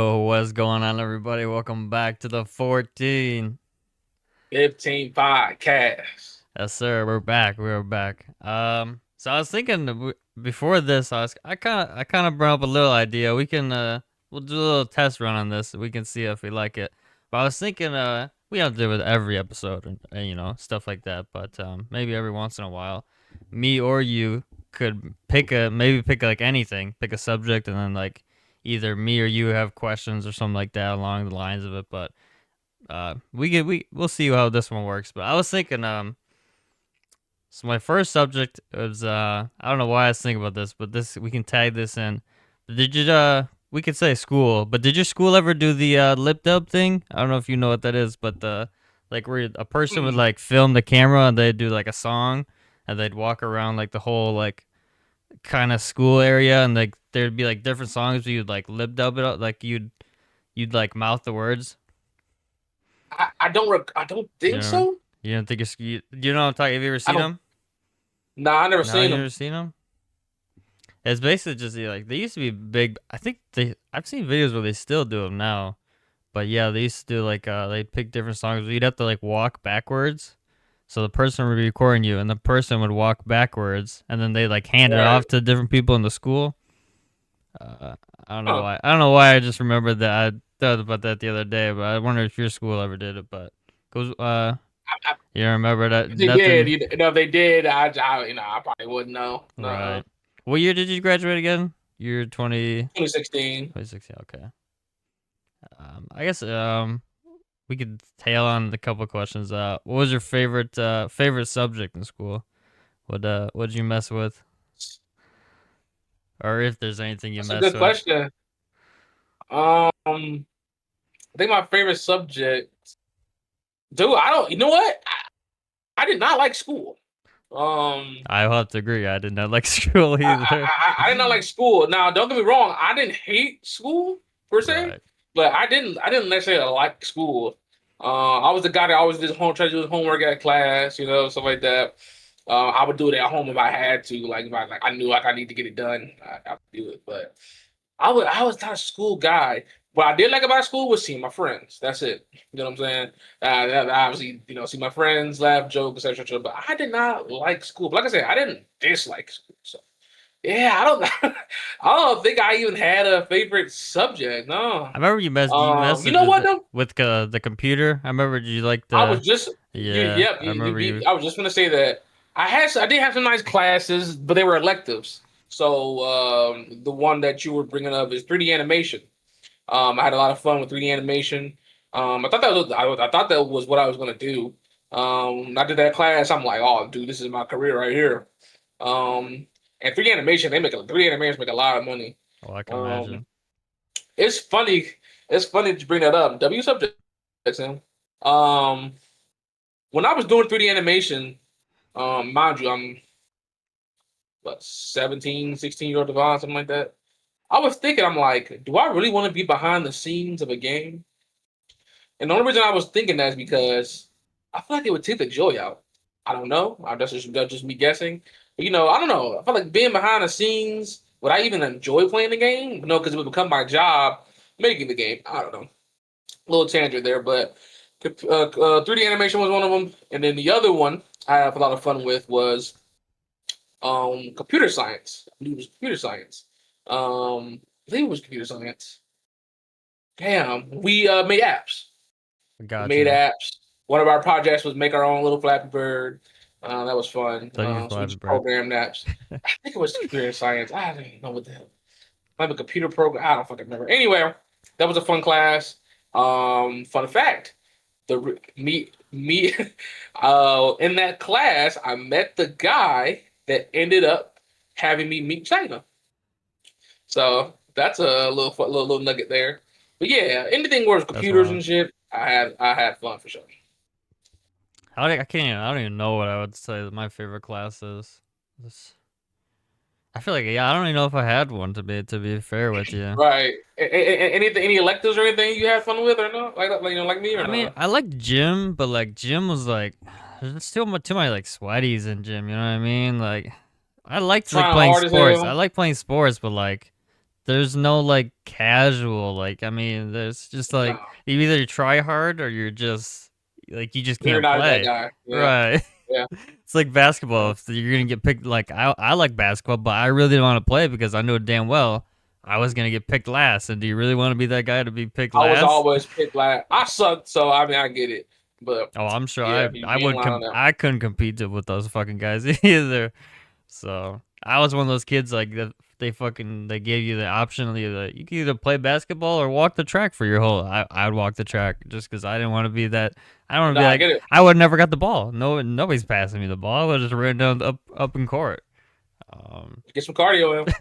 Oh, what's going on, everybody? Welcome back to the 14. 15 podcast. Yes, sir. We're back. We're back. So I was thinking before this, I kind of brought up a little idea. We'll do a little test run on this. We can see if we like it. But I was thinking, we don't do it with every episode and stuff like that. But maybe every once in a while, me or you could pick like anything, pick a subject, and then like either me or you have questions or something like that along the lines of it. But we'll see how this one works. But I was thinking, so my first subject was I don't know why I was thinking about this, but this we can tag this in. Did you we could say school, but did your school ever do the lip dub thing? I don't know if you know what that is, but the like where a person would Mm. like film the camera and they'd do like a song and they'd walk around like the whole like kind of school area and like there'd be like different songs but you'd like lip dub it up like you'd like mouth the words. I don't You think know, so. you don't think you know what I'm talking? Have you ever I seen don't. them? Nah, I never No, seen you them. never seen them. It's basically just like they used to be big. I think I've seen videos where they still do them now. But yeah, they used to do like they'd pick different songs. You'd have to like walk backwards. So the person would be recording you, and the person would walk backwards, and then they like hand it Right. off to different people in the school. Uh, I don't know Huh. why. I don't know why. I just remembered that. I thought about that the other day, but I wonder if your school ever did it. But goes, I, you don't remember that? if they did, Nothing. if they did, I probably wouldn't know. Right. What year did you graduate again? Year 2016. 2016. Okay. I guess we could tail on the couple questions. What was your favorite subject in school? What did you mess with, or if there's anything you That's a mess good with? question. I think my favorite subject, dude. I don't. You know what? I did not like school. Um, I'll have to agree. I did not like school I, either. I did not like school. Now, don't get me wrong. I didn't hate school per se, Right. but I didn't necessarily like school. I was the guy that always did home, try to do his homework at class, stuff like that. I would do it at home if I had to, like if I knew like I need to get it done, I would do it. But I was not a school guy. What I did like about school was seeing my friends. That's it. You know what I'm saying? Obviously, see my friends, laugh, joke, etc. But I did not like school. But like I said, I didn't dislike school. So yeah, I don't I don't think I even had a favorite subject. No. I remember you You messaged know what though? with the computer. I remember you like I was the just yeah. I remember you. I was just gonna say that I did have some nice classes, but they were electives. So the one that you were bringing up is 3D animation. I had a lot of fun with 3D animation. I thought that was what I was gonna do. I did that class. I'm like, oh, dude, this is my career right here. Um, and 3D animation, 3D animators make a lot of money. Oh, I can Um, imagine. it's funny. It's funny that you bring that up. W subject, Sam. Um, when I was doing 3D animation, mind you, I'm what 17, 16 year old Devon, something like that. I was thinking, I'm like, do I really want to be behind the scenes of a game? And the only reason I was thinking that is because I feel like it would take the joy out. I don't know. That's just me guessing. But I don't know. I feel like being behind the scenes, would I even enjoy playing the game? No, because it would become my job making the game. I don't know. A little tangent there, but 3D animation was one of them. And then the other one I have a lot of fun with was computer science. I believe it was computer science. I think it was computer science. Damn, we made apps. We made Gotcha. apps. One of our projects was make our own little Flappy Bird. That was fun. Thank you, So we Flappy just Bird. programmed apps. I think it was computer science. I don't even know what the hell. Like a computer program. I don't fucking remember. Anyway, that was a fun class. Fun fact: me in that class, I met the guy that ended up having me meet China. So that's a little nugget there. But yeah, anything where it's That's computers wild. and shit, I had fun for sure. I can't. I don't even know what I would say that my favorite class is. This, I feel like yeah. I don't even know if I had one to be fair with you. Right. Anything, any electives or anything you had fun with or no? Like me or I mean, no? I liked gym, but like gym was like there's still too many like sweaties in gym. You know what I mean? Like I liked like Trying playing hard as sports. I hell. like playing sports, but like there's no like casual like I mean there's just like No, you either try hard or you're just like you just you're can't not that play. guy. Yeah, Right. yeah. It's like basketball. If you're gonna get picked like I like basketball, but I really didn't want to play because I knew damn well I was gonna get picked last. And do you really want to be that guy to be picked I was last? always picked last. I sucked, so I mean I get it. But Oh, I'm sure yeah, I you ain't would lying on that. I couldn't compete with those fucking guys either. So I was one of those kids like that. They gave you the option of either you can either play basketball or walk the track for your whole. I'd walk the track just because I didn't want to be that. I don't want to be Nah, I like get it. I would never got the ball. Nobody's passing me the ball. I would just ran down up in court. Um, Get some cardio in.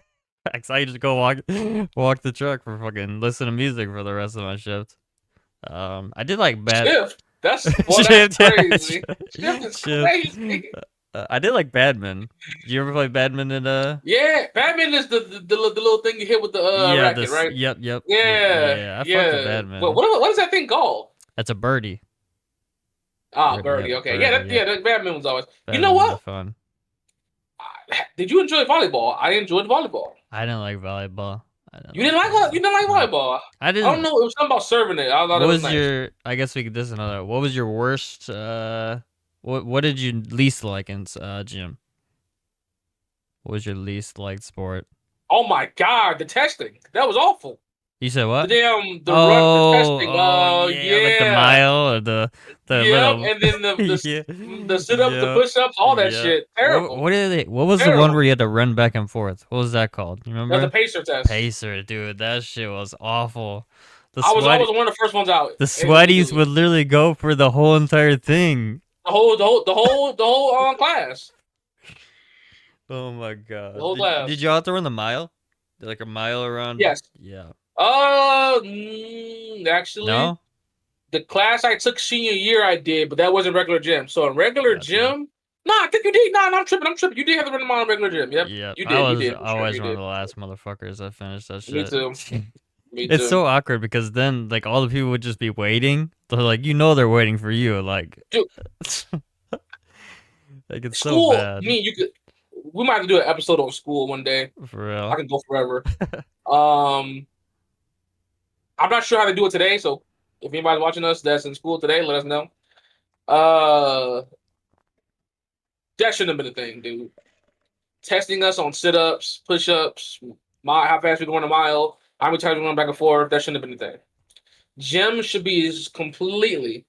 I just go walk the track for fucking listen to music for the rest of my shift. I did like bad Shift. That's well, that's shift. Yeah, crazy. Shift is shift. crazy. I did like badminton. Did you ever play badminton? Yeah, badminton is the little thing you hit with the Yeah, racket, this. right? Yep. Yeah, Yeah, I fucked with yeah. Well, badminton. what is that thing called? That's a birdie. Ah, Yep, birdie. Okay, yeah, birdie. Yep, the badminton was always. You know badminton was what? fun. Did you enjoy volleyball? I enjoyed volleyball. I didn't like volleyball. You You didn't like No, volleyball. I I don't didn't. know. It was something about serving it. I thought What it was was nice. your? I guess we could. This is another. What was your worst? What did you least like in gym? What was your least liked sport? Oh my god, the testing. That was awful. You said what? The testing. Oh Oh yeah, like the yeah. mile or the Yep, little and then yeah the sit ups, the yeah push ups, all that yeah. shit. Terrible, What did they? What was the one terrible. where you had to run back and forth? What was that called? You That was a remember? pacer test. Pacer, dude. That shit was awful. The I was always sweat one of the first ones out the sweaties immediately. would literally go for the whole entire thing. The whole class, Oh my the god. whole Did class. you have to run the mile? Like a mile around? Yes. Yeah. Actually, No? the class I took senior year, I did, but that wasn't regular gym. So in regular Gotcha. gym, no, I think you did. No, I'm tripping. I'm tripping. You did have to run a mile in regular gym. Yep, Yeah. you I did. You was did for sure. always You one of did. the last motherfuckers that finished that Me shit. too. Me It's too. so awkward because then like all the people would just be waiting. They're like, they're waiting for you. Like, Dude, like it's so school. bad. You could. We might have to do an episode on school one day. For I real. can go forever. Um, I'm not sure how to do it today. So if anybody's watching us that's in school today, let us know. Uh, that shouldn't have been a thing, dude. Testing us on sit ups, push ups, how fast we can run a mile, how many times we run back and forth. That shouldn't have been a thing. Gym should be completely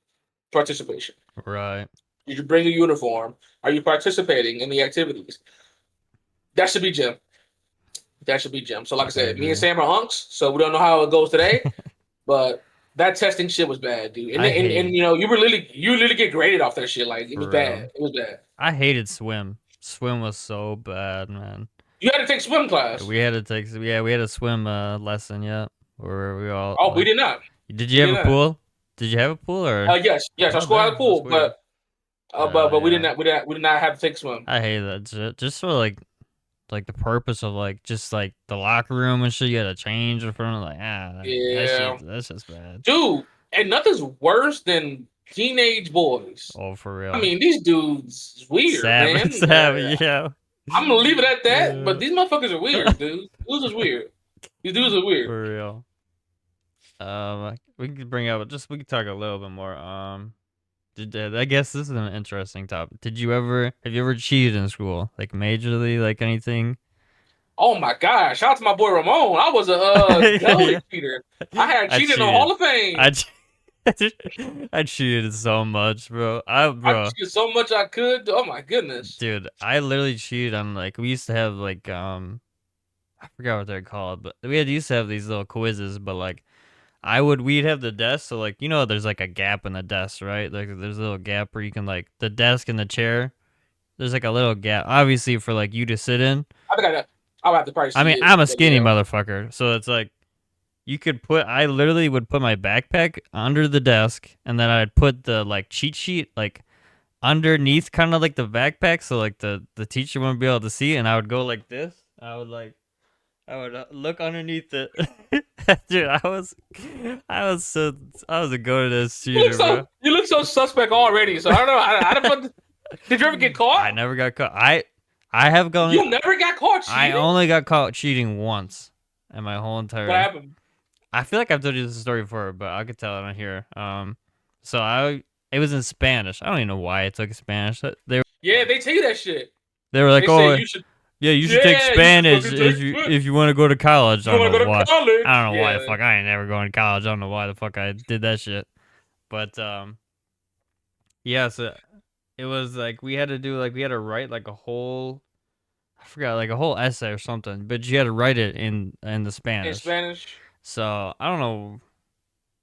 participation. Right. Did you bring a uniform? Are you participating in the activities? That should be gym. That should be gym. So, like I I said, me and agree. Sam are unks, so we don't know how it goes today. But that testing shit was bad, dude. I hate And you know, you literally get graded off that shit. Like it was for real. bad. It was bad. I hated swim. Swim was so bad, man. You had to take swim class. We had to take we had a swim lesson, yeah. Where we all Oh, we like did not. did you We have did a not. pool? Did you have a pool or Yes. Our oh school had a damn, that's pool, weird. but we did Yeah. not. We did not have to take swim. I hate that shit. Just for like the purpose of like just like the locker room and shit, you had to change in front of like Yeah, that's just bad. dude. And nothing's worse than teenage boys. Oh, for I real. mean, these dudes is weird, man. Savage, yeah. I'm gonna leave it at that. But Yeah. these motherfuckers are weird, dude. Dudes is weird. These dudes are weird. For real. We could bring up just we could talk a little bit more. I guess this is an interesting topic. Have you ever cheated in school? Like majorly, like anything? Oh my gosh! Shout out to my boy Ramon. I was a gully Yeah. cheater. I had I cheated in the cheated. Hall of Fame. I I cheated so much, bro. I Bro, cheated so much I could. Oh my goodness. dude, I literally cheated on like we used to have like I forgot what they're called, but used to have these little quizzes, but like we'd have the desk, so like there's like a gap in the desk, right? Like there's a little gap where you can like the desk and the chair. There's like a little gap, obviously for like you to sit in. I think I would have to probably I see mean, it. I'm a But skinny yeah. motherfucker, so it's like I literally would put my backpack under the desk, and then I'd put the like cheat sheet like underneath, kind of like the backpack, so like the teacher wouldn't be able to see, and I would go like this. I would look underneath it. Dude, I was a go-to-this cheater, bro. You look so suspect already. So I don't know. Did you ever get I caught? never got caught. I have gone. You never got caught I cheating? only got caught cheating once. and my whole What entire. happened? I feel like I've told you this story before, but I could tell it on here. So it was in Spanish. I don't even know why I took Spanish. Yeah, they tell you that shit. They were like, They say oh, you should. yeah, you should take Yeah, you should Spanish fucking take if you Spanish. if you want to go to college. I You don't want know to go to why. I college? don't know why the Yeah. fuck I ain't never going to college. I don't know why the fuck I did that shit. But yeah, so it was like we had to write like a whole I forgot like a whole essay or something, but you had to write it in the In Spanish. Spanish. So I don't know.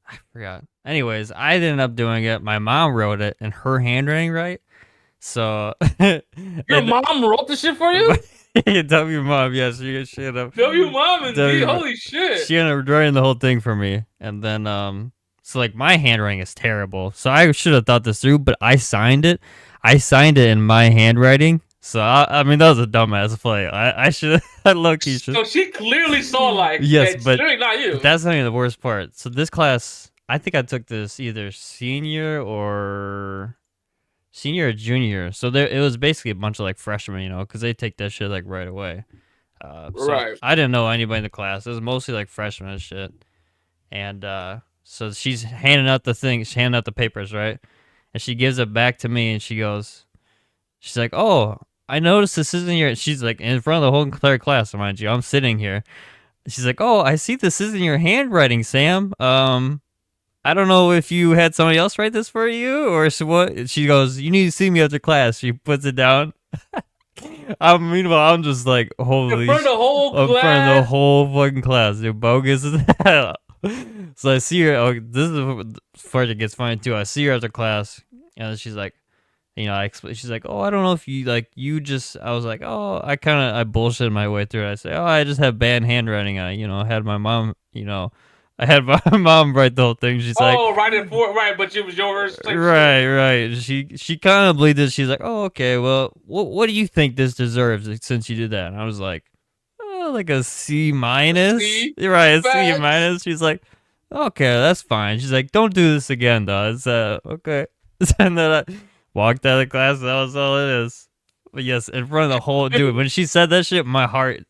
I forgot. Anyways, I ended up doing it. My mom wrote it in her handwriting, right? So Your and mom wrote the shit for you? W mom, yeah, she ended up W mom and D. W Holy shit. she ended up writing the whole thing for me, and then so like my handwriting is terrible, so I should have thought this through, but I signed it. I signed it in my handwriting, so I mean that was a dumbass play. I should I low key should. So she clearly saw like Yes, it's but clearly not you. that's not even the worst part. So this class, I think I took this either senior or junior. So there, it was basically a bunch of like freshmen, because they take that shit like right away. So Right. I didn't know anybody in the class. It was mostly like freshmen and shit. And so she's handing out the thing, she's handing out the papers, right? And she gives it back to me, and she's like, "Oh, I noticed this isn't your." She's like in front of the whole entire class, mind you. I'm sitting here. She's like, "Oh, I see this isn't your handwriting, Sam. I don't know if you had somebody else write this for you or so what." She goes, "You need to see me after class." She puts it down. Meanwhile, I'm just like, In holy front of the whole in front of the class. whole fucking class, dude. Bogus as hell. So I see her. Oh, this is the part that gets funny too. I see her after class, and she's like, she's like, "Oh, I don't know if you like you just." I was like, "Oh, I bullshitted my way through it." I say, "Oh, I just have bad handwriting. I had my mom, I had my mom write the whole thing." She's like, Oh, right in for right, but it was yours type shit. right. She kind of believed it. She's like, "Oh, okay. Well, what do you think this deserves since you did that?" And I was like, "Oh, like a C minus." See? Right, a C Facts. minus. She's like, "Okay, that's fine." She's like, "Don't do this again, though." It's okay. And then I walked out of class. That was all it is. But yes, in front of the whole dude, when she said that shit, my heart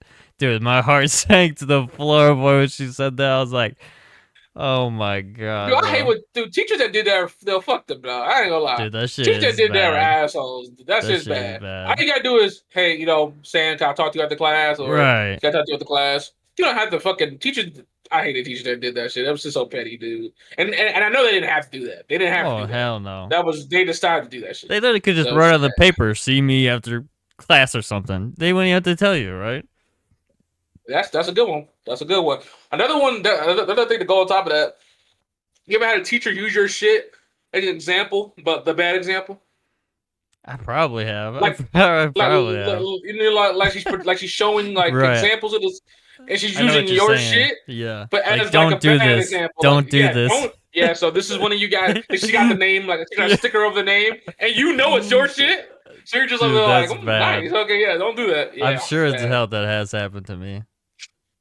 sank to the floor. Boy, when she said that, I was like, "Oh my Dude, god, I hate bro." what dude teachers that did that. They'll fuck them, bro. I ain't gonna lie. Dude, that shit Teachers that is did that are bad. assholes. That That shit's shit is bad. All bad. you gotta do is, hey, Sam, can I talk to you after class, or Right. can I talk to you after class? You don't have to fucking teachers. I hate the teachers that did that shit. That was just so petty, dude. And I know they didn't have to do that. They didn't have to Oh, do that. hell no. That was they decided to do that shit. They literally could just So write on the paper, "See me after class" or something. They wouldn't have to tell you, right? that's a good one. That's a good one. Another one. Another thing to go on top of that. You ever had a teacher use your shit as an example, but the bad example? I probably have. Like I like probably have. like she's showing like Right. examples of this, and she's I know using what you're your saying. shit, Yeah. but Like, as like a don't do bad this. example. Like Don't do yeah, this. don't yeah. So this is one of you guys. And she got the name, like she got a sticker of the name, and you know it's your shit. So you're just Dude, like, that's nice, bad. okay, yeah, don't do that. I'm Yeah, sure it's as bad. hell that has happened to me.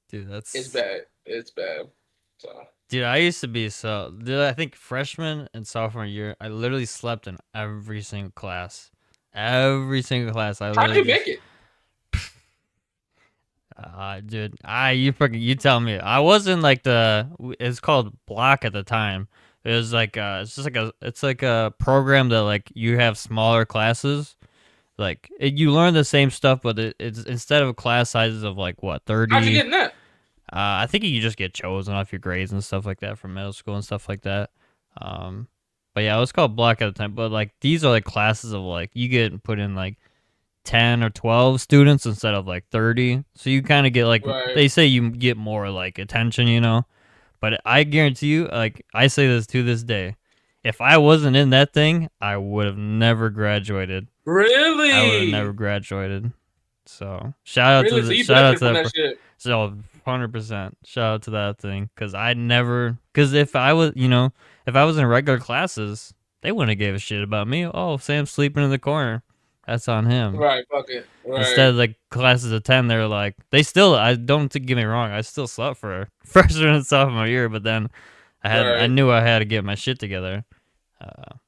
Dude, It's that's. bad. It's bad. So Dude, I used to be Dude, I think freshman and sophomore year, I literally slept in every single class. Every single class. I how did literally you make just. it? Dude, you tell me. I wasn't like it's called block at the time. It was like it's like a program that like you have smaller classes. Like you learn the same stuff, but it's instead of class sizes of like what How'd you 30. get in that? I think you just get chosen off your grades and stuff like that from middle school and stuff like that. Um, but yeah, it was called block at the time. But like these are like classes of like you get put in like 10 or 12 students instead of like 30. So you kind of get like Right. they say you get more like attention. But I guarantee you, like I say this to this day, if I wasn't in that thing, I would have never graduated. I would have never Really? graduated. So Really? So you shout out benefited to from that. that shit? So 100% shout out to that thing because I never because if I was in regular classes, they wouldn't have gave a shit about me. Oh, Sam's sleeping in the corner. That's on him. Right. Fuck it. Instead Right. of like classes of 10, they're like they still. I don't get me wrong. I still slept for freshman and sophomore year, but then I Right. knew I had to get my shit together.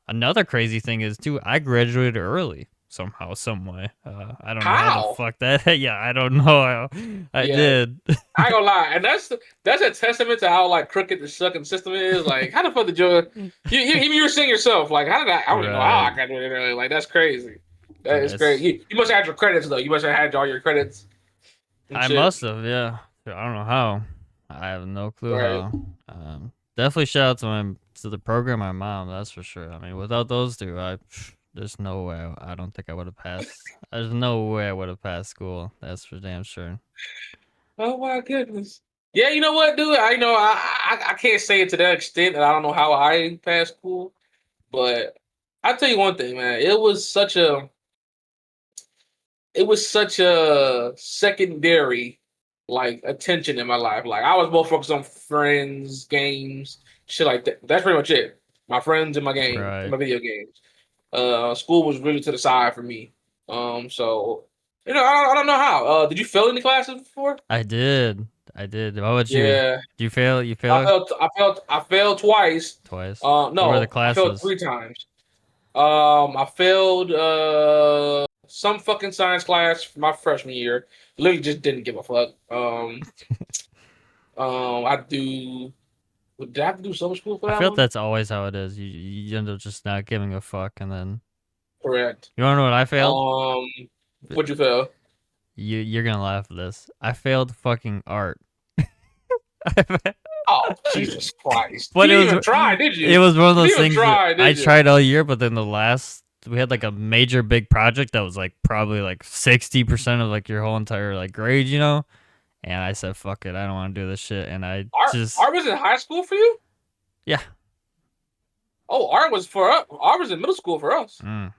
Another crazy thing is too. I graduated early, somehow, some way. I don't know how the How? fuck that. Yeah, I don't know how I Yeah, did. I ain't gonna lie, and that's a testament to how like crooked the sucking system is. Like, how the fuck did you were saying yourself? Like, how did I don't even know how Right. I got it early. Like, that's crazy. That is crazy. Yes. You must have had your credits though. You must have had all your credits and I shit. must have, yeah. I don't know how. I have no clue Right. how. Definitely shout out to the program, my mom. That's for sure. I mean, without those two, there's no way. I don't think I would have passed. There's no way I would have passed school. That's for damn sure. Oh my goodness. Yeah, you know what, dude? I know I can't say it to that extent, and I don't know how I passed school, but I'll tell you one thing, man. It was such a secondary like attention in my life. Like I was more focused on friends, games, shit like that. That's pretty much it. My friends and my game and Right. my video games. School was really to the side for me. So I don't know how. Did you fail any classes before? I did. I did. How about you? Yeah, Did you fail? You I failed failed. I failed twice. twice. What were the No, I failed classes? 3 times. I failed some fucking science class my freshman year. Literally just didn't give a fuck. I do. Did I have to do summer school for I that feel like one? that's always how it is. You end up just not giving a fuck, and then Correct. you wanna know what I failed? Um, what'd you fail? You're gonna laugh at this. I failed fucking art. Oh, Jesus Christ! You But didn't even try, did it you? was one of You those didn't even things that try, I did you? tried all year, but then the last we had like a major big project that was like probably like 60% of like your whole entire like grade, you know? And I said, fuck it, I don't want to do this shit. And I just Art was in high school for you? yeah. Oh, art was for us. Art was in middle school for us. Mm.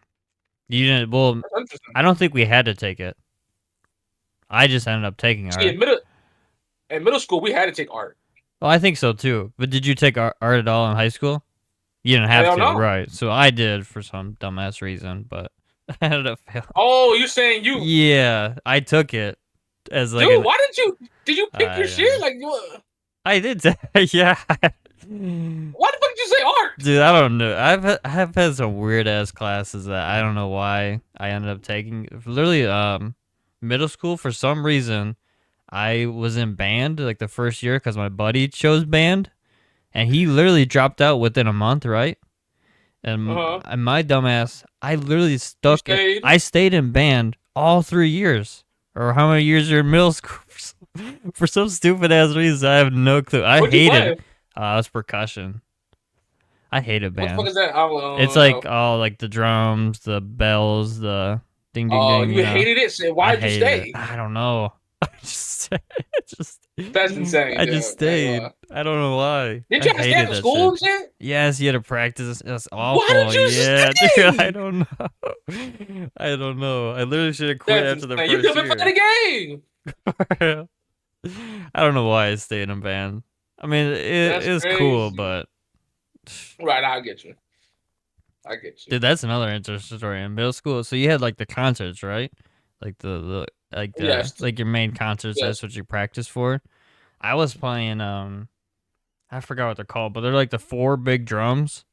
You didn't well That's interesting. I don't think we had to take it. I just ended up taking See, art. in middle school, we had to take art. Well, I think so too. But did you take art at all in high school? You didn't have Hell to, no. right? So I did for some dumbass reason, but I ended up failing. Oh, you saying you, Yeah, I took it as like dude? an Why did you pick your I shit? Like, I did say, yeah. why the fuck did you say art? Dude, I don't know. I have had some weird ass classes that I don't know why I ended up taking. Literally, middle school for some reason, I was in band like the first year because my buddy chose band, and he literally dropped out within a month, right? Uh And huh. my dumbass, I literally You stuck it. stayed. I stayed in band all 3 years, or how many years you're in middle school. For some stupid ass reason, I have no clue. I What'd you hated. play? It was percussion. I hated What the fuck band. is that? I It's don't like know. all like the drums, the bells, the ding ding Oh, ding. you You know, hated it. So I why did you hated it. stay? I don't know. I just, just, That's insane, I just dude. I ain't gonna stayed. lie. I don't know why. Did I you have to stay hated after that school shit. and shit? Yes, you had to practice. That's Why awful. did you Yeah, dude. I stay? don't know. I don't know. I literally should have quit That's after the insane. You first could have been year. playing the game. I don't know why I stayed in band. I mean, it That's is cool, crazy. but Right, I get you. I get you. dude, that's another interesting story in middle school. So you had like the concerts, right? Like Yes. like your main concerts. Yes. That's what you practice for. I was playing I forgot what they're called, but they're like the four big drums.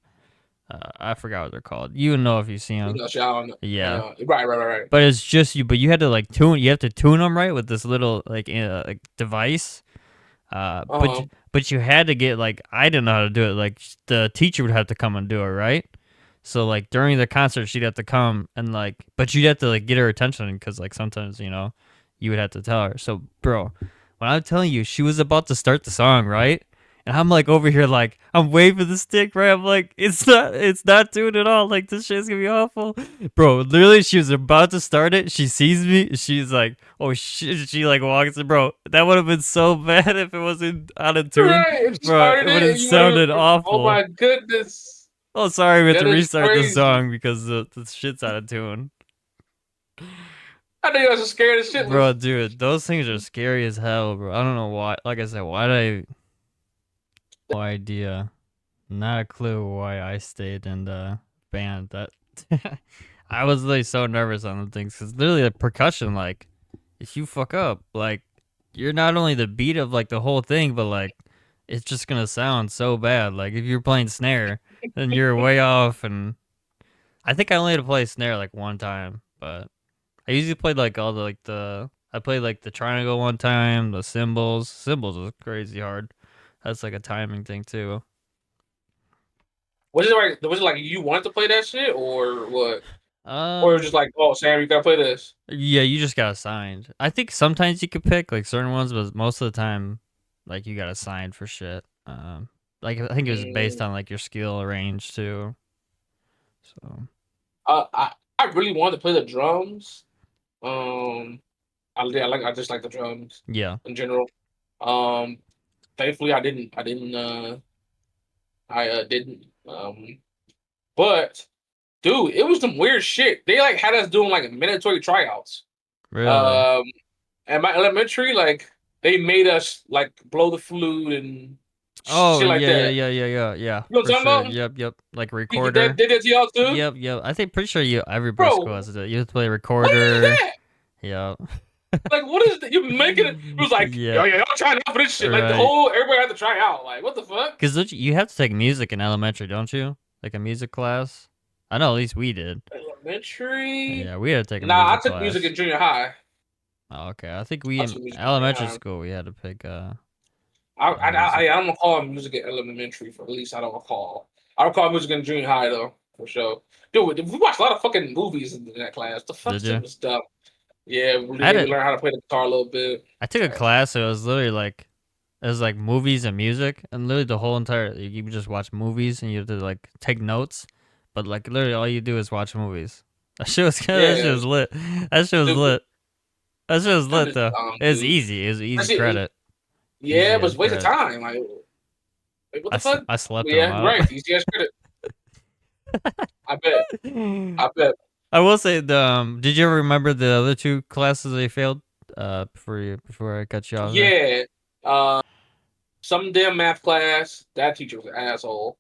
I forgot what they're called. You know if you see You them. know, shit, I don't know. Yeah, Right. but it's just you. But you had to like tune. You have to tune them right with this little like device. Uh-huh. But you had to get like I didn't know how to do it. Like the teacher would have to come and do it, right? So like during the concert, she'd have to come and like, but you'd have to like get her attention because like sometimes you would have to tell her. So bro, when I'm telling you, she was about to start the song, right? And I'm like over here like I'm waving the stick, right? I'm like it's not tuned at all. Like this shit's gonna be awful, bro. Literally, she was about to start it. She sees me. She's like, oh shit. She like walks in, bro. That would have been so bad if it wasn't out of tune, Right. If you bro. started It would it have and you would sounded have, oh awful. my goodness. Oh, sorry, we have to That is restart the crazy. song because the shit's out of tune. I know you guys are scared as Bro, shitless. dude, those things are scary as hell, bro. I don't know why. Like I said, why did I. No idea. Not a clue why I stayed in the band. That. I was like so nervous on the things because literally the percussion, like, if you fuck up, like, you're not only the beat of like the whole thing, but like, it's just gonna sound so bad. Like, if you're playing snare, then you're way off. And I think I only had to play snare like one time, But I usually played like all the I played like the triangle one time, the symbols. Symbols was crazy hard. That's like a timing thing too. Was it like you wanted to play that shit or what? Or it was Um, just like, oh Sam, you gotta play this. yeah, you just got assigned. I think sometimes you could pick like certain ones, but most of the time, like you got assigned for shit. Like I think it was based Mm, on like your skill range too. So I really wanted to play the drums. Um, I just like the drums yeah, in general. Um, thankfully I didn't. But dude, it was some weird shit. They like had us doing like mandatory tryouts. really. Um, at my elementary, like they made us like blow the flute and Oh shit like yeah, yeah, that. yeah, yeah, yeah, yeah, You know for what I'm sure. talking about? Yep, yep. Like You did recorder. that to y'all too, Yep, yep. I think pretty sure you every school bro. has it. You have to play What is recorder. that? Yep. Like, what is that? You making it? It was like, Yeah, yo, y'all trying out for this shit. Like the right. whole everybody had to try out. Like, what the fuck? Because you have to take music in elementary, don't you? Like a music class. I know at least we did. Elementary? Yeah, we had to take a Nah, I music took music class. in junior high. Oh, okay, I think we I in took music in junior elementary high. school we had to pick I music. don't recall music in elementary. For at least I don't recall. I recall music in junior high though, for sure. Dude, we watched a lot of fucking movies in that class. The fuck Did shit you? was dumb. Yeah, I had we it. learned how to play the guitar a little bit. I took a class. So it was literally like it was like movies and music, and literally the whole entire you just watch movies and you have to like take notes, but like literally all you do is watch movies. That shit Yeah, was lit. That shit was stupid. lit. That shit was I'm lit just though. It was dude. easy. It was That easy shit, credit. yeah, Easy but as it's a waste of credit. time. Like what the fuck? I But slept them yeah, you're out. right. Easy as credit. I bet. I bet. I will say the did you ever remember the other two classes they failed? Before I cut you off there. Yeah. Uh, some damn math class. That teacher was an asshole.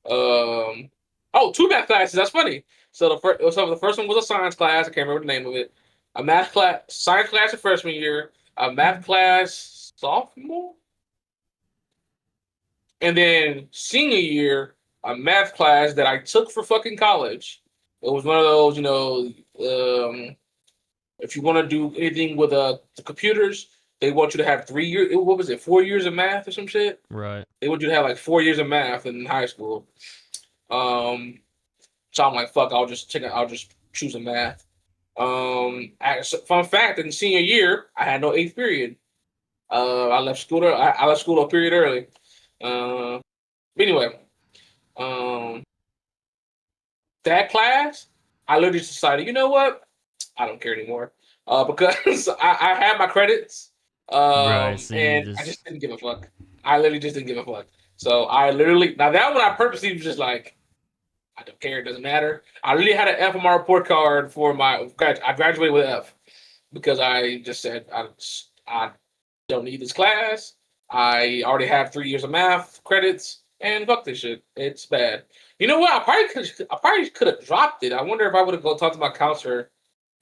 Um, oh, two math classes. That's funny. So the first one was a science class. I can't remember the name of it. A math class, science class in freshman year. A math class sophomore, and then senior year, a math class that I took for fucking college. It was one of those, if you want to do anything with the computers, they want you to have 3 years. What was it? 4 years of math or some shit. Right. They want you to have like 4 years of math in high school. Um, So I'm like, fuck, I'll just choose a math. Fun fact, in senior year, I had no eighth period. I left school a period early. Uh, but anyway, um, that class, I literally just decided, you know what? I don't care anymore. Because I had my credits, Right. So you and I just just didn't give a fuck. I literally just didn't give a fuck. So I literally now that one I purposely was just like, I don't care. It doesn't matter. I really had an F on my report card for my grad. I graduated with an F because I just said I don't need this class. I already have 3 years of math credits, and fuck this shit. It's bad. You know what? I probably could have dropped it. I wonder if I would have go talk to my counselor.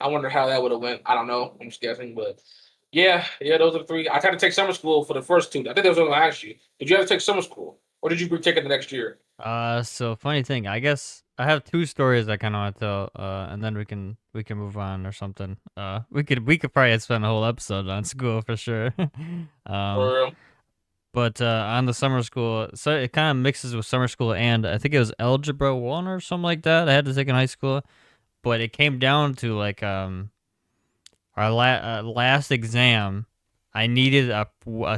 I wonder how that would have went. I don't know. I'm just guessing, but yeah. Those are the three. I tried to take summer school for the first two. I think that was what I asked you. Did you ever take summer school, or did you retake it the next year? so funny thing. I guess I have two stories I kind of want to tell. And then we can move on or something. We could probably spend a whole episode on school for sure. um, For real? but on the summer school, so it kind of mixes with summer school and I think it was algebra one or something like that. I had to take in high school, but it came down to like our last exam. I needed a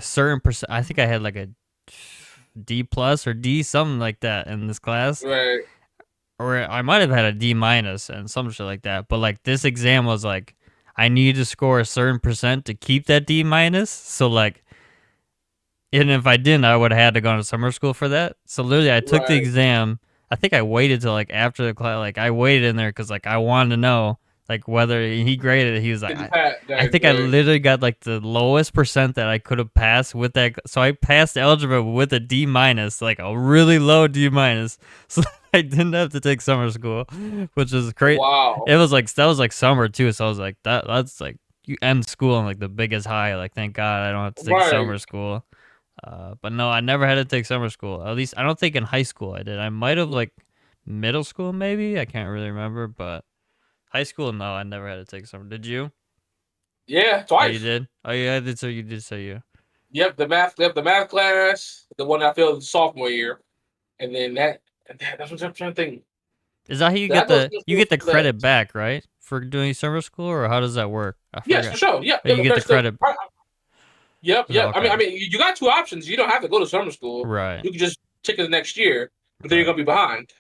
certain percent. I think I had like a D plus or D something like that in this class, Right. or I might have had a D minus and some shit like that. But like this exam was like I needed to score a certain percent to keep that D minus. So like, and if I didn't, I would have had to go to summer school for that. So literally, I took the Right. exam. I think I waited till like after the class. Like I waited in there because like I wanted to know like whether he graded it. He was like, Did you pass? I Right, think I right. literally got like the lowest percent that I could have passed with that. So I passed algebra with a D minus, like a really low D minus. So I didn't have to take summer school, which is great. Wow. It was like that was like summer too. So I was like that's like you end school on like the biggest high. Like thank God I don't have to take Right. summer school. But no, I never had to take summer school. At least I don't think in high school I did. I might have like middle school maybe. I can't really remember, but High school? No, I never had to take summer. Did you? Yeah, Oh, you twice. did. Oh, yeah, I did. So you did say you. Yep, the math class, the one I failed sophomore year, and then that's what I'm trying to think. Is that how Did I go to you school get the for that? credit back, right? For doing summer school, or how does that work? I Yes, for forgot. sure. Yep, Oh, yep. you get the There's the credit. yep, Oh, yep. okay. I mean, you got two options. You don't have to go to summer school. Right. You can just take it the next year, but then you're Right. gonna be behind.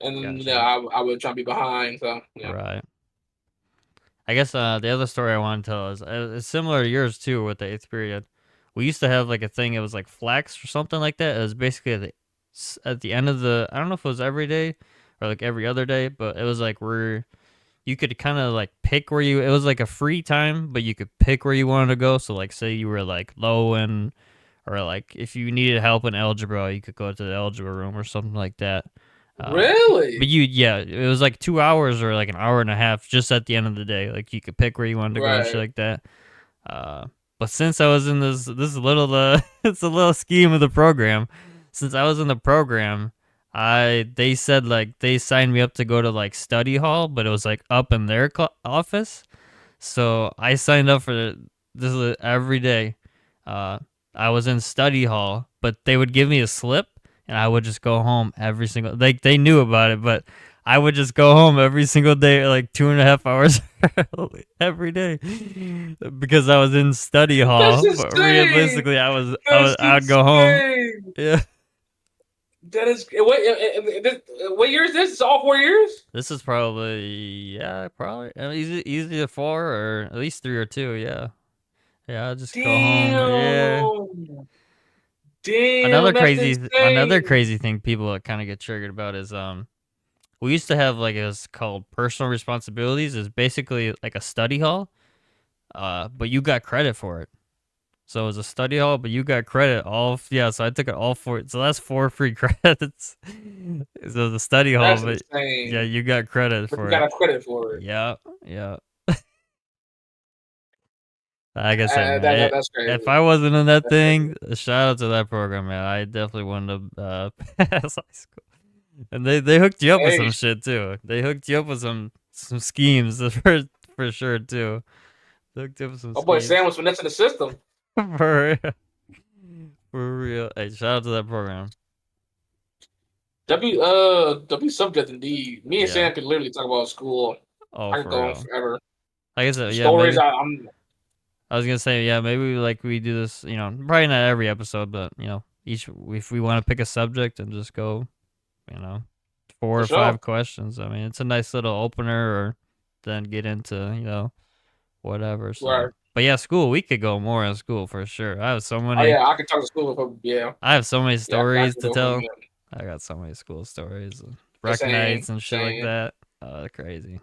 And then Gotcha. I would try to be behind. So yeah. Right. I guess the other story I want to tell is it's similar to yours too with the eighth period. We used to have like a thing. It was like flex or something like that. It was basically at the end of the. I don't know if it was every day or like every other day, but it was like where you could kind of like pick where you. It was like a free time, but you could pick where you wanted to go. So like, say you were like low in, or like if you needed help in algebra, you could go to the algebra room or something like that. Uh, but Really? yeah, it was like 2 hours or like an hour and a half just at the end of the day. Like you could pick where you wanted to go and shit Right. like that. Uh, but since I was in this little it's a little scheme of the program. Since I was in the program, they said like they signed me up to go to like study hall, but it was like up in their office. So I signed up for this every day. Uh, I was in study hall, but they would give me a slip, and I would just go home every single. Like they knew about it, but I would just go home every single day, like 2.5 hours every day, because I was in study That's hall. But insane. realistically, That's I would go home. insane. Yeah. That is what year is this? It's all 4 years. This is probably probably easy to four or at least three or two. Yeah. Yeah, I'll just go home. Yeah. Damn. Damn, that's Another insane. crazy thing people kind of get triggered about is we used to have like it's called personal responsibilities. Is basically like a study hall, but you got credit for it. So it was a study hall, but you got credit yeah. So I took it all four. So that's four free credits. So the study hall, That's but yeah, insane. you got credit But you for got it. a credit for it. Yeah, yeah. Like I said, man, That's if crazy. I wasn't in that That's crazy. thing, shout out to that program, man. I definitely wouldn't have passed high school. And they hooked you up with Hey, some shit too. They hooked you up with some schemes for sure too. They hooked you up with some my boy Sam schemes was finessing the system. for real. For real. Hey, shout out to that program. W subject indeed. Me and Yeah. Sam could literally talk about school. Oh, I could for go on real. forever. Like I said, yeah, Stories maybe I'm I was gonna say, yeah, maybe like we do this. Probably not every episode, but each if we want to pick a subject and just go, you know, four for or sure. five questions. I mean, it's a nice little opener, or then get into whatever. Right. So, but yeah, school we could go more on school for sure. Oh yeah, I could talk to school for yeah. I have so many Yeah, I stories could to go from tame. yeah. I got so many school stories, rec Same, nights and shit like same. that. Crazy.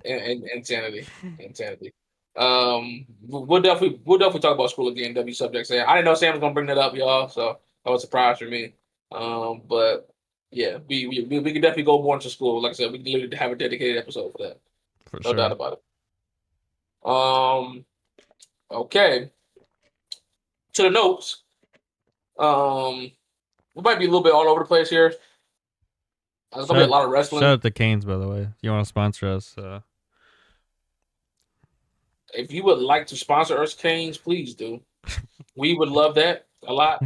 Insanity. Insanity. We'll definitely talk about school again, W subjects. I didn't know Sam was gonna bring that up, y'all, so that was a surprise for me. But yeah, we could definitely go more into school. Like I said, we can literally have a dedicated episode for that. For No doubt sure. about it. Okay. To the notes. Um, we might be a little bit all over the place here. There's gonna be a Shout lot of shout wrestling. out to Canes, by the way. If you want to sponsor us, If you would like to sponsor us, Canes, please do. We would love that a lot.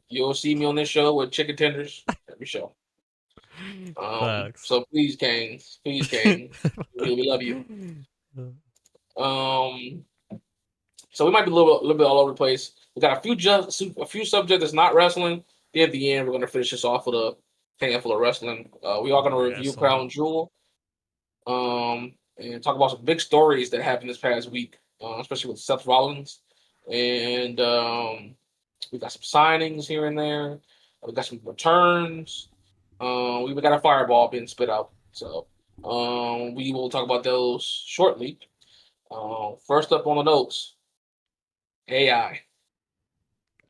You'll see me on this show with chicken tenders every show. facts. So please, Canes, we love you. Um, so we might be little bit all over the place. We got a few subjects that's not wrestling. Then at the end, we're gonna finish this off with a handful of wrestling. We are gonna Yeah, review so Crown Jewel. And talk about some big stories that happened this past week, especially with Seth Rollins, and we got some signings here and there. We got some returns. We got a fireball being spit out. So we will talk about those shortly. First up on the notes, AI.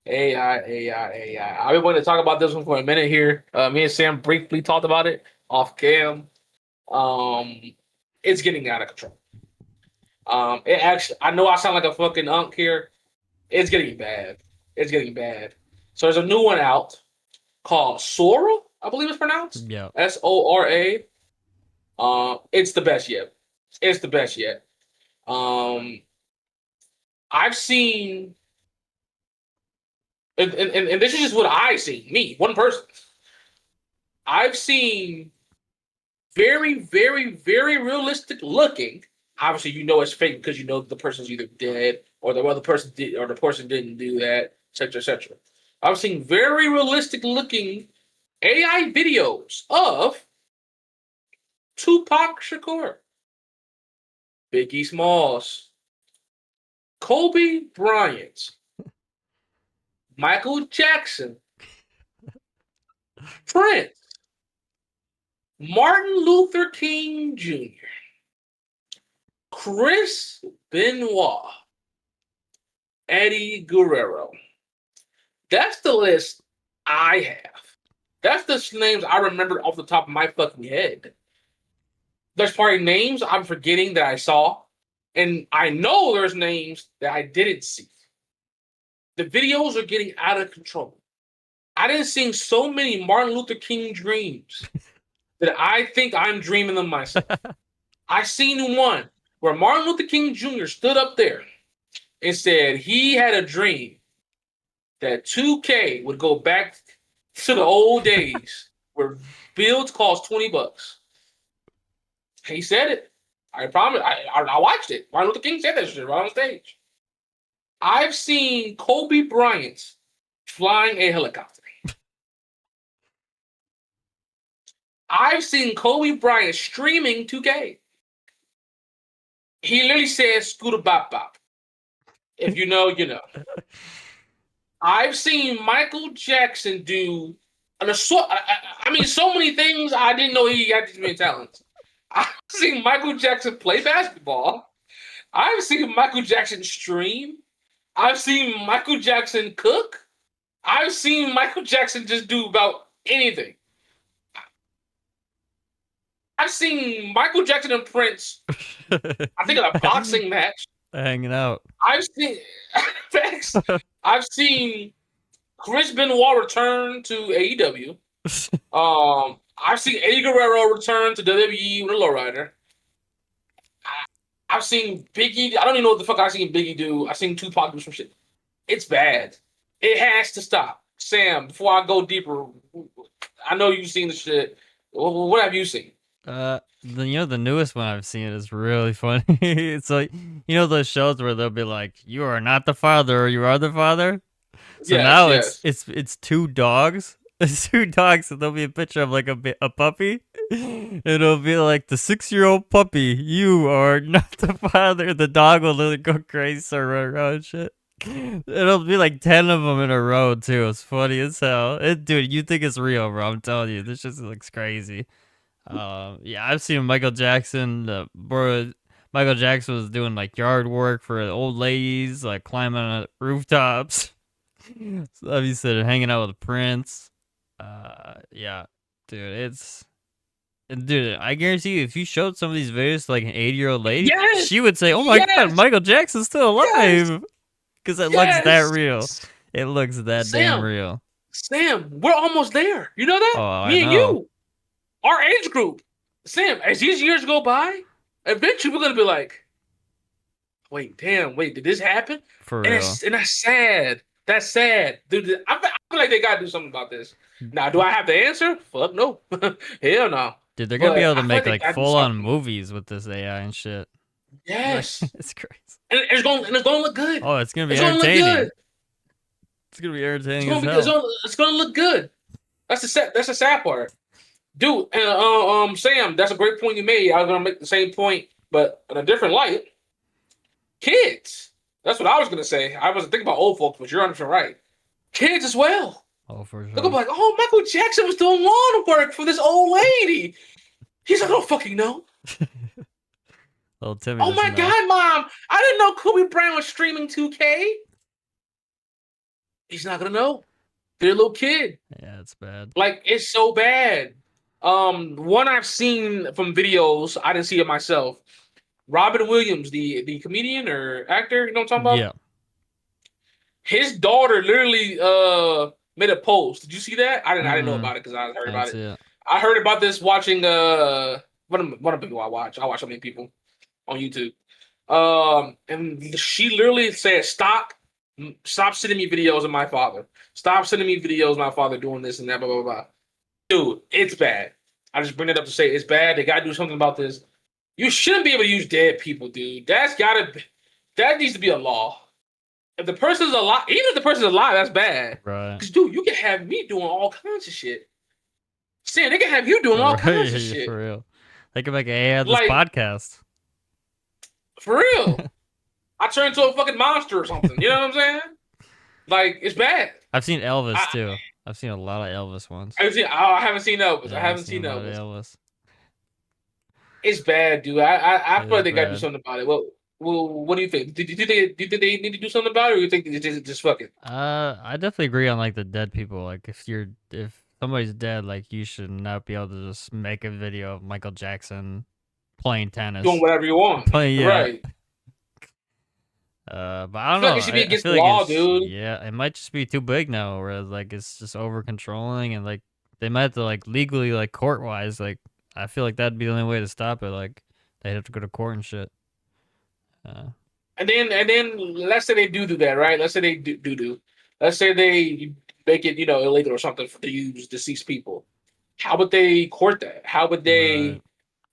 I've been wanting to talk about this one for a minute here. Me and Sam briefly talked about it off cam. Um, it's getting out of control. It actually, I know I sound like a fucking unk here. It's getting bad. It's getting bad. So there's a new one out called Sora, I believe it's pronounced yeah, Sora. It's the best yet. It's the best yet. Um, I've seen, and this is just what I've seen. Me, one person. I've seen very, very, very realistic looking. Obviously, you know it's fake because you know the person's either dead or the other person did or the person didn't do that, etc., etc. I've seen very realistic looking AI videos of Tupac Shakur, Biggie Smalls, Kobe Bryant, Michael Jackson, Prince, Martin Luther King Jr., Chris Benoit, Eddie Guerrero. That's the list I have. That's the names I remember off the top of my fucking head. There's probably names I'm forgetting that I saw, and I know there's names that I didn't see. The videos are getting out of control. I didn't see so many Martin Luther King dreams that I think I'm dreaming them myself. I seen one where Martin Luther King Jr. stood up there and said he had a dream that 2K would go back to the old days where builds cost $20. He said it. I promise. I watched it. Martin Luther King said that shit right on stage. I've seen Kobe Bryant flying a helicopter. I've seen Kobe Bryant streaming 2K. He literally says "Scooter Bop Bop." If you know, you know. I've seen Michael Jackson do an assault. I mean, so many things I didn't know he had these many talents. I've seen Michael Jackson play basketball. I've seen Michael Jackson stream. I've seen Michael Jackson cook. I've seen Michael Jackson just do about anything. I've seen Michael Jackson and Prince, I think in a boxing match. Hanging out. I've seen facts. I've seen Chris Benoit return to AEW. I've seen Eddie Guerrero return to WWE with a lowrider. I've seen Biggie. I don't even know what the fuck I've seen Biggie do. I've seen Tupac do some shit. It's bad. It has to stop. Sam, before I go deeper, I know you've seen the shit. What have you seen? The newest one I've seen is really funny. It's like those shows where they'll be like, "You are not the father, or you are the father." So Yes, now it's yes. it's it's two dogs. It's two dogs, and there'll be a picture of like a puppy. It'll be like the 6-year-old puppy. You are not the father. The dog will literally go crazy, start running around and shit. It'll be like 10 of them in a row too. It's funny as hell. Dude, you think it's real, bro? I'm telling you, this just looks crazy. Yeah, I've seen Michael Jackson. Bro, Michael Jackson was doing like yard work for old ladies, like climbing on rooftops. So I've said hanging out with Prince. Yeah, dude, dude. I guarantee you, if you showed some of these videos to like an 80-year-old lady, Yes, she would say, "Oh my God, yes, Michael Jackson's still yes, alive," because it looks that yes. real. It looks that damn Sam, real. Sam, we're almost there. You know Oh, that? I Me and know. you, our age group. Sam, as these years go by, eventually we're gonna be like, wait, damn, wait, did this happen? For And real. that's sad. That's sad, dude. I feel like they gotta do something about this. Now, do I have the answer? Fuck no, hell no. Dude, they're gonna be But able to I feel like make they like gotta do full on something. movies with this AI and shit. Like Yes, it's crazy. and it's gonna look good. Oh, it's gonna be It's gonna look entertaining. good. It's gonna be It's entertaining gonna as be good. hell. It's gonna look good. That's the sad part, dude. And Sam, that's a great point you made. I was gonna make the same point, but in a different light. Kids. That's what I was gonna say. I wasn't thinking about old folks, but you're 100% right. Kids as well. Oh, for They're gonna sure. be like, "Oh, Michael Jackson was doing lawn work for this old lady." He's like, "I don't fucking know." Little Timmy Oh doesn't my know. god, mom! I didn't know Kobe Bryant was streaming 2K. He's not gonna know. They're a little kid. Yeah, it's bad. Like it's so bad. One I've seen from videos, I didn't see it myself. Robin Williams, the comedian or actor, you know what I'm talking about? Yeah, His daughter literally made a post. Did you see that? I didn't know mm-mm. about it because I heard I didn't about see it. it. I heard about this watching one of the people I watch. I watch so many people on YouTube. And she literally said, stop sending me videos of my father. Stop sending me videos of my father doing this and that, blah, blah, blah. Dude, it's bad. I just bring it up to say it's bad. They gotta do something about this. You shouldn't be able to use dead people, dude. That needs to be a law. If the person's alive, even if the person's alive, that's bad. Right. Because, dude, you can have me doing all kinds of shit. Sam, they can have you doing all kinds of Right. shit. For real. Think about like, hey, I had this Like, podcast. for real. I turn into a fucking monster or something. You know what I'm saying? Like, it's bad. I've seen Elvis I, too. I've seen a lot of Elvis ones. I haven't seen Elvis. I Yeah, I've haven't seen a seen lot of Elvis. Elvis. It's bad, dude. I It feel is like they got to do bad. something about it. What do you think? Do you think they need to do something about it, or you think they just fuck it? I definitely agree on like the dead people. Like if somebody's dead, like you should not be able to just make a video of Michael Jackson playing Doing tennis. whatever you want, Play yeah. right? But I I don't feel like know. it should be I against feel the like law, it's dude. yeah. It might just be too big now, whereas like it's just over controlling and like they might have to like legally like court wise like I feel like that'd be the only way to stop it. Like they'd have to go to court and shit. Uh, And then let's say they do that, right? Let's say they do. Let's say they make it, illegal or something to use deceased people. How would they court that? How would right. they?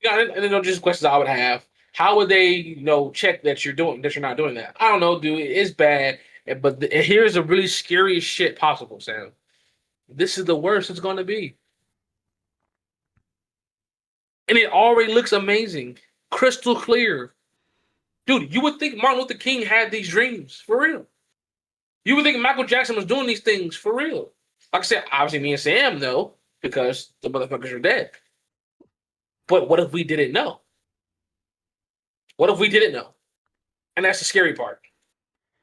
And then just questions I would have. How would they, check that you're not doing that? I don't know, dude. It's bad, but here's a really scary shit possible, Sam. This is the worst it's going to be, and it already looks amazing, crystal clear, dude. You would think Martin Luther King had these dreams for real. You would think Michael Jackson was doing these things for real. Like I said, obviously me and Sam know because the motherfuckers are dead. But what if we didn't know? What if we didn't know? And that's the scary part.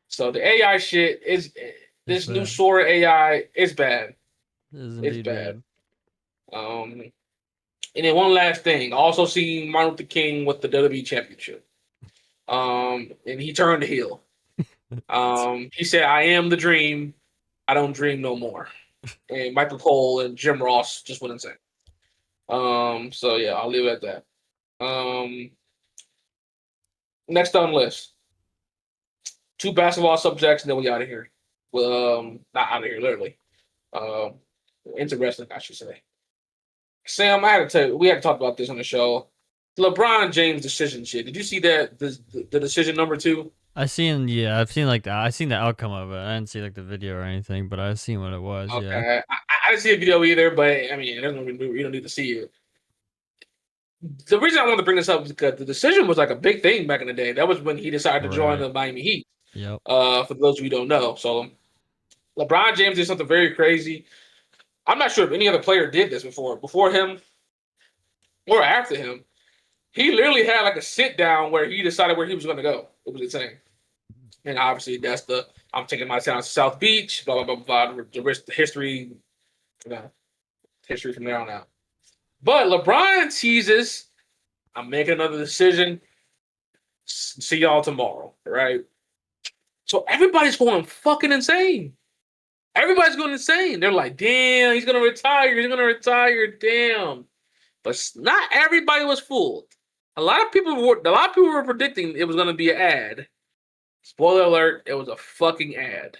So the AI shit is It's this new bad. Sora AI is bad. It is It's indeed bad. bad. Um, and then one last thing. Also seen Martin Luther King with the WWE Championship. And he turned the heel. He said, "I am the dream. I don't dream no more." And Michael Cole and Jim Ross just went insane. So yeah, I'll leave it at that. Next on the list, two basketball subjects, and then we out of here. Well, not out of here, literally. Um, interesting, I should say. Sam, I had to tell you, we had to talk about this on the show. LeBron James decision shit. Did you see that? The decision number two. I've seen like I seen the outcome of it. I didn't see like the video or anything, but I've seen what it was. Yeah. Okay, I didn't see a video either, but I mean, you don't need to see it. The reason I wanted to bring this up is because the decision was like a big thing back in the day. That was when he decided to join Right. the Miami Heat. Yep. For those of you who don't know, so LeBron James did something very crazy. I'm not sure if any other player did this before him or after him. He literally had like a sit down where he decided where he was going to go. It was insane, and obviously that's the I'm taking my town to South Beach. Blah blah blah blah. The history, history from there on out. But LeBron teases, I'm making another decision. See y'all tomorrow, right? So everybody's going fucking insane. Everybody's going insane. They're like, damn, he's gonna retire. He's gonna retire. Damn. But not everybody was fooled. A lot of people were predicting it was gonna be an ad. Spoiler alert, it was a fucking ad.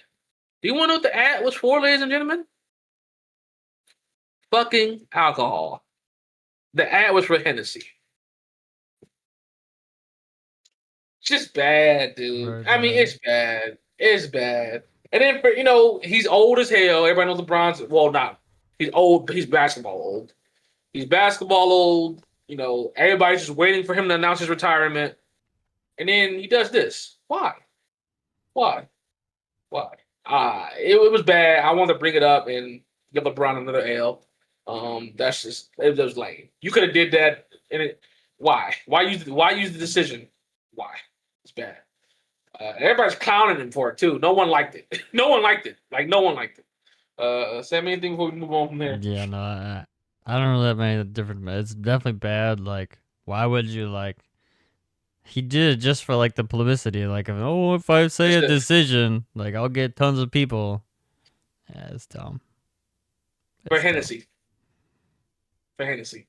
Do you want to know what the ad was for, ladies and gentlemen? Fucking alcohol. The ad was for Hennessy. It's just bad, dude. Very I mean, bad. it's bad. It's bad. And then he's old as hell. Everybody knows LeBron's not. He's old, but he's basketball old. He's basketball old. Everybody's just waiting for him to announce his retirement. And then he does this. Why? Why? Why? It was bad. I wanted to bring it up and give LeBron another L. That's just it was lame. You could have did that. And why? Why use the decision? Why? It's bad. Everybody's clowning him for it too. No one liked it. No one liked it. Like no one liked it. Sam, anything before we move on from there? Yeah, no, I don't know that many different. It's definitely bad. Like, why would you like? He did it just for like the publicity. Like, if I say It's a the decision, like I'll get tons of people. Yeah, it's dumb. for It's dumb. Hennessy. For Hennessy.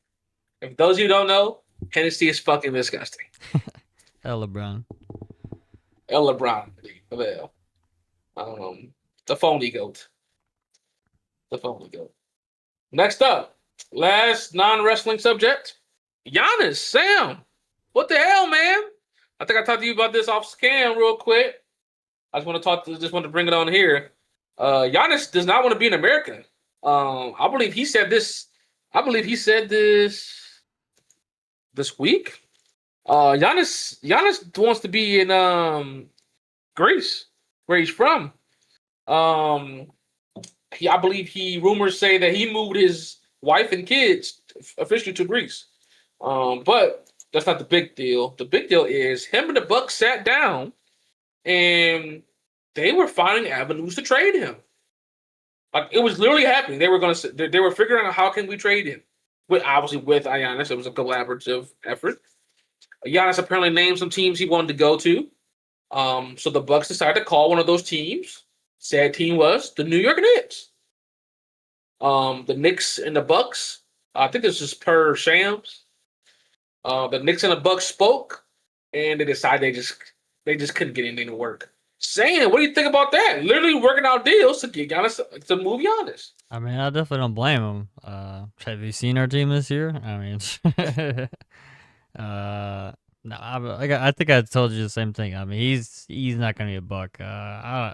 If those of you don't know, Hennessy is fucking disgusting. Hell, LeBron. El LeBron, well, um, the phony goat, the phony goat. Next up, last non-wrestling subject, Giannis. Sam, what the hell, man? I think I talked to you about this off scam real quick. I just want to bring it on here. Giannis does not want to be in America. I believe he said this. I believe he said this week. Giannis wants to be in Greece, where he's from. Um, I believe he rumors say that he moved his wife and kids officially to Greece. But that's not the big deal. The big deal is him and the Bucks sat down and they were finding avenues to trade him. Like it was literally happening. They were figuring out how can we trade him. With obviously with Giannis, it was a collaborative effort. Giannis apparently named some teams he wanted to go to. So the Bucks decided to call one of those teams. Said team was the New York Knicks. The Knicks and the Bucks. I think this is per Shams. The Knicks and the Bucks spoke, and they decided they just couldn't get anything to work. Saying, what do you think about that? Literally working out deals to get Giannis to move Giannis. I mean, I definitely don't blame him. Have you seen our team this year? I mean, no, I think I told you the same thing. I mean, he's not gonna be a Buck. I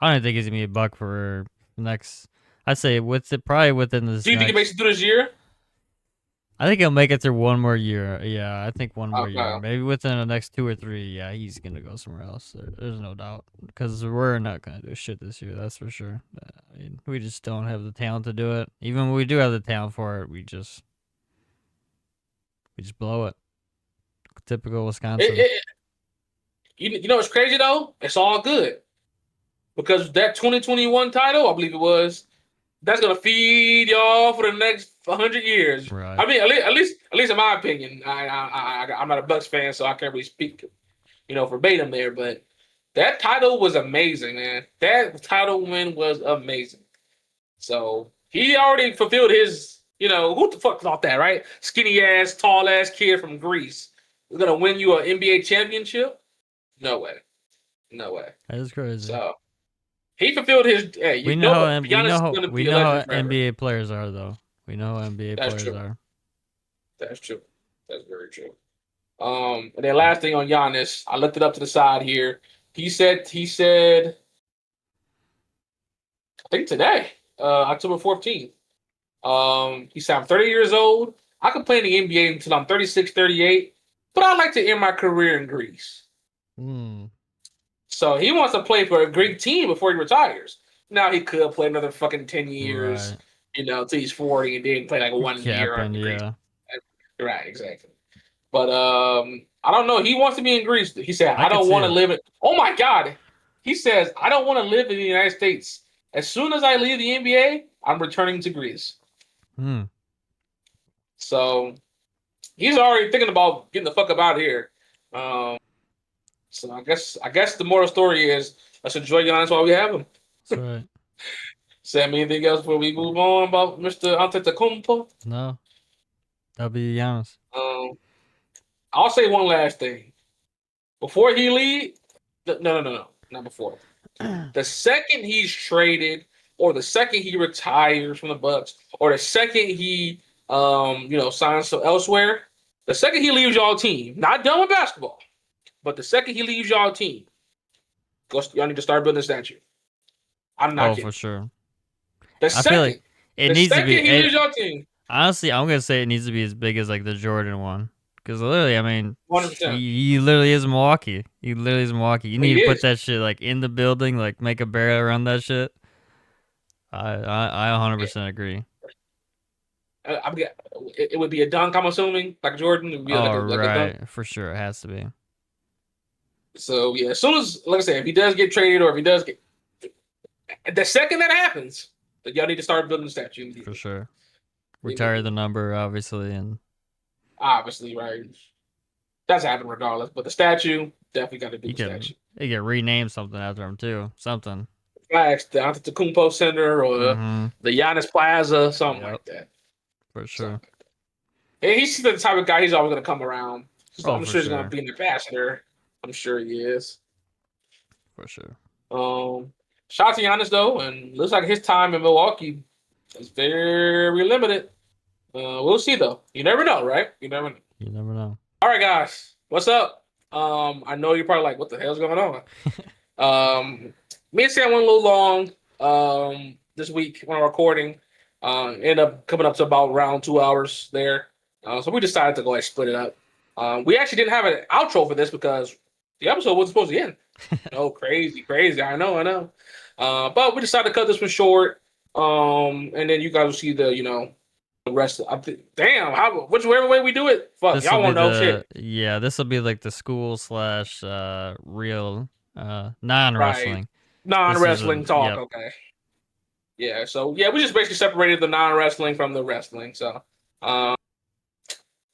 don't think he's gonna be a Buck for next. I'd say probably within this Do you think he makes next. it through this year? I think he'll make it through one more year. Yeah, I think one more year. Okay. Maybe within the next 2 or 3. Yeah, he's gonna go somewhere else. There's no doubt because we're not gonna do shit this year. That's for sure. I mean, we just don't have the talent to do it. Even when we do have the talent for it, we just blow it. Typical It, Wisconsin. it, you know what's crazy though? It's all good because that 2021 title, I believe it was, that's gonna feed y'all for the next 100 years. Right. I mean, at least in my opinion, I'm not a Bucks fan, so I can't really speak, verbatim there. But that title was amazing, man. That title win was amazing. So he already fulfilled his, who the fuck thought that, right? Skinny ass, tall ass kid from Greece is gonna win you an NBA championship? No way, no way. That is crazy. So he fulfilled his. Hey, We know how Giannis is gonna we be a know how legend forever. NBA players are though. We know how NBA That's players true. are. That's true. That's very true. And then last thing on Giannis, I looked it up to the side here. He said, I think today, October 14th. He said, I'm 30 years old. I could play in the NBA until I'm 36, 38, but I'd like to end my career in Greece. Hmm. So he wants to play for a Greek team before he retires. Now he could play another fucking 10 years, Right. till he's 40 and then play like 1 year Captain. in Greece. Yeah. Right, exactly. But I don't know. He wants to be in Greece. He said, I I could don't see want to it. live in. Oh my God. He says, I don't want to live in the United States. As soon as I leave the NBA, I'm returning to Greece. Hmm. So he's already thinking about getting the fuck up out of here. Um, so I guess the moral story is let's enjoy Giannis while we have him. That's right. Sam, anything else before we move on about Mr. Antetokounmpo? No, that'll be Giannis. Um, I'll say one last thing before he leave. No, not before. The second he's traded, or the second he retires from the Bucks, or the second he signs to elsewhere, the second he leaves y'all team, not done with basketball, but the second he leaves y'all team, y'all need to start building a statue. I'm not Oh, for kidding. sure. The I feel like second, it the needs to be. second he leaves y'all team, Honestly, I'm gonna say it needs to be as big as like the Jordan one, because literally, I mean, 100%. he literally is Milwaukee. He literally is Milwaukee. You need He to put is. that shit like in the building, like make a barrier around that shit. I 100% agree. It would be a dunk. I'm assuming like Jordan, it would be Oh like a dunk. right, for sure, it has to be So yeah, as soon as like I said, if he does get traded or if he does get the second that happens, then y'all need to start building the statue for immediately. sure. Retire the Immediately. number, obviously, and Obviously, right? That's happening regardless. But the statue definitely got to do he the can statue. he can rename something after him too. Something. Flags, the Antetokounmpo Center or Mm-hmm. the Giannis Plaza, something Yep, like that. for Something sure. like that. He's the type of guy. He's always gonna come around. Oh, I'm for sure he's gonna sure, be an ambassador. I'm sure he is. for sure. Um, Shout out to Giannis though, and looks like his time in Milwaukee is very limited. We'll see though. You never know, right? You never know. You never know. All right, guys, what's up? I know you're probably like, what the hell's going on? Me and Sam went a little long this week when recording. Ended up coming up to about around 2 hours there. So we decided to go ahead and split it up. We actually didn't have an outro for this because the episode wasn't supposed to end. Oh, crazy, crazy. I know, I know. But we decided to cut this one short. And then you guys will see the rest. Damn, whichever way we do it, fuck, This will y'all be want to know the shit. yeah. This will be like the school slash real non Right. wrestling. Non This is a wrestling talk, yep. okay. Yeah, so yeah, we just basically separated the non wrestling from the wrestling. So um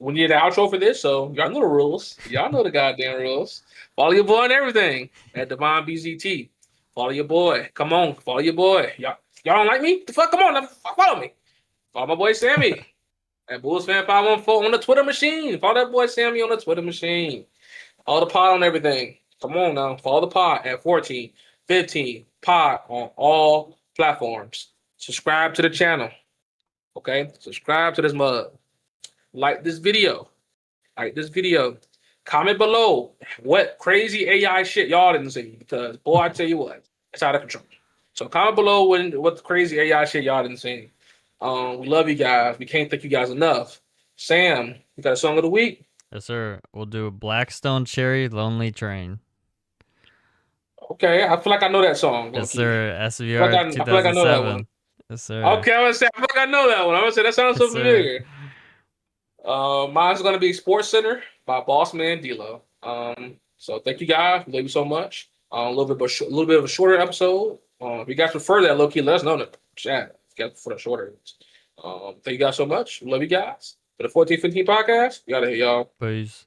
we need an outro for this, so y'all know the rules. Y'all know the goddamn rules. Follow your boy and everything at Devon BZT. Follow your boy. Come on, follow your boy. Y'all don't like me? The fuck, come on, follow me. Follow my boy Sammy at Bulls Fan 514 on the Twitter machine. Follow that boy Sammy on the Twitter machine. Follow the pod on everything. Come on now. Follow the pod at 14, 15 pod on all platforms. Subscribe to the channel. Okay? Subscribe to this mug. Like this video. Like this video. Comment below what crazy AI shit y'all didn't see. Because boy, I tell you what, it's out of control. So comment below what crazy AI shit y'all didn't see. We love you guys. We can't thank you guys enough. Sam, you got a song of the week? Yes, sir. We'll do Blackstone Cherry Lonely Train. Okay, I feel like I know that song, low Yes, key. sir. I feel like SVR I feel like I know that one. 2007. Yes, sir. Okay, I'm gonna say I feel like I know that one. I'm gonna say that sounds Yes, so sir. familiar. Mine's gonna be Sports Center by Boss Man D'Lo. So thank you guys. Love you so much. A little bit of a shorter episode. If you guys prefer that, low key, let us know in the chat. If you guys prefer the shorter. Thank you guys so much. Love you guys. For the 1415 podcast, you gotta hear y'all. Peace.